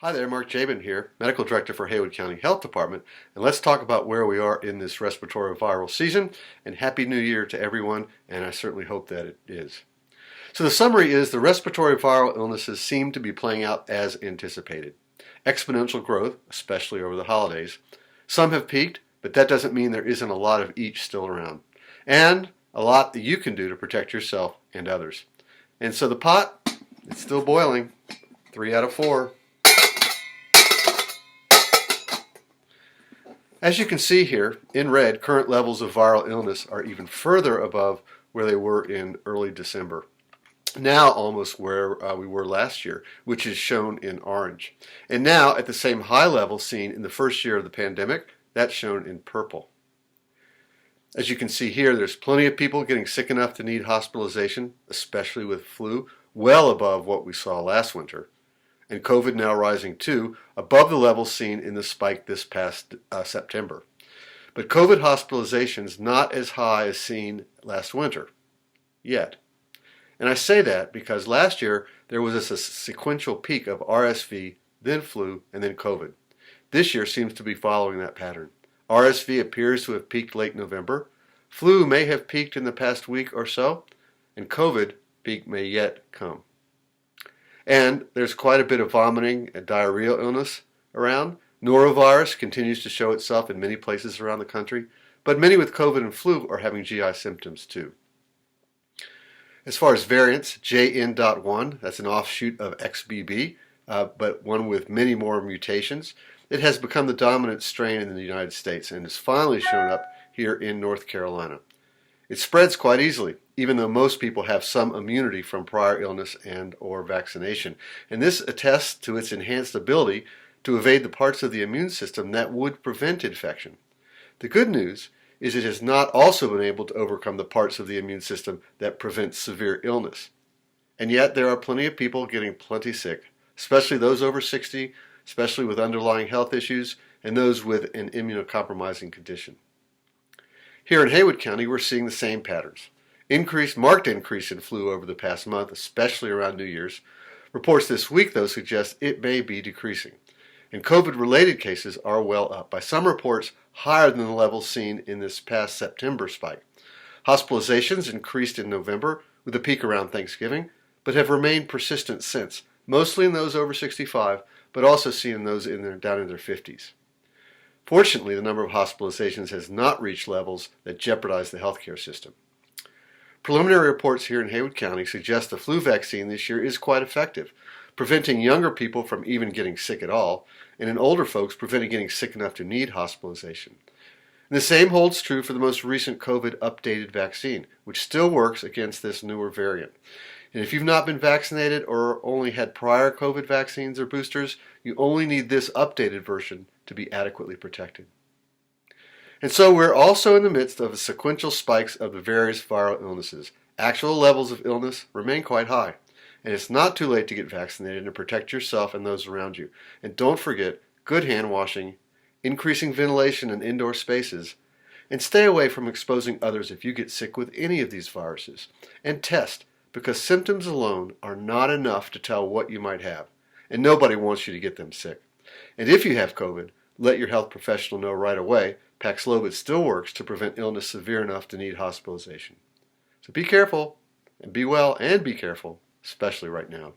Hi there, Mark Jabin here, Medical Director for Haywood County Health Department, and let's talk about where we are in this respiratory viral season, and Happy New Year to everyone, and I certainly hope that it is. So the summary is the respiratory viral illnesses seem to be playing out as anticipated. Exponential growth, especially over the holidays. Some have peaked, but that doesn't mean there isn't a lot of each still around. And a lot that you can do to protect yourself and others. And so the pot, it's still boiling. 3 out of 4. As you can see here, in red, current levels of viral illness are even further above where they were in early December. Now almost where we were last year, which is shown in orange. And now at the same high level seen in the first year of the pandemic, that's shown in purple. As you can see here, there's plenty of people getting sick enough to need hospitalization, especially with flu, well above what we saw last winter. And COVID now rising too, above the levels seen in the spike this past September. But COVID hospitalizations not as high as seen last winter, yet. And I say that because last year there was a sequential peak of RSV, then flu, and then COVID. This year seems to be following that pattern. RSV appears to have peaked late November, flu may have peaked in the past week or so, and COVID peak may yet come. And there's quite a bit of vomiting and diarrheal illness around. Norovirus continues to show itself in many places around the country, but many with COVID and flu are having GI symptoms too. As far as variants, JN.1, that's an offshoot of XBB, but one with many more mutations. It has become the dominant strain in the United States and has finally shown up here in North Carolina. It spreads quite easily, even though most people have some immunity from prior illness and or vaccination. And this attests to its enhanced ability to evade the parts of the immune system that would prevent infection. The good news is it has not also been able to overcome the parts of the immune system that prevent severe illness. And yet there are plenty of people getting plenty sick, especially those over 60, especially with underlying health issues, and those with an immunocompromising condition. Here in Haywood County, we're seeing the same patterns. Marked increase in flu over the past month, especially around New Year's. Reports this week, though, suggest it may be decreasing. And COVID-related cases are well up, by some reports higher than the levels seen in this past September spike. Hospitalizations increased in November with a peak around Thanksgiving, but have remained persistent since, mostly in those over 65, but also seen in those down in their 50s. Fortunately, the number of hospitalizations has not reached levels that jeopardize the healthcare system. Preliminary reports here in Haywood County suggest the flu vaccine this year is quite effective, preventing younger people from even getting sick at all, and in older folks preventing getting sick enough to need hospitalization. And the same holds true for the most recent COVID updated vaccine, which still works against this newer variant. And if you've not been vaccinated or only had prior COVID vaccines or boosters, you only need this updated version to be adequately protected. And so we're also in the midst of sequential spikes of the various viral illnesses. Actual levels of illness remain quite high, and it's not too late to get vaccinated and protect yourself and those around you. And don't forget good hand washing, increasing ventilation in indoor spaces, and stay away from exposing others if you get sick with any of these viruses. And test, because symptoms alone are not enough to tell what you might have, and nobody wants you to get them sick. And if you have COVID, let your health professional know right away. Paxlovid still works to prevent illness severe enough to need hospitalization. So be careful, and be well, and be careful, especially right now.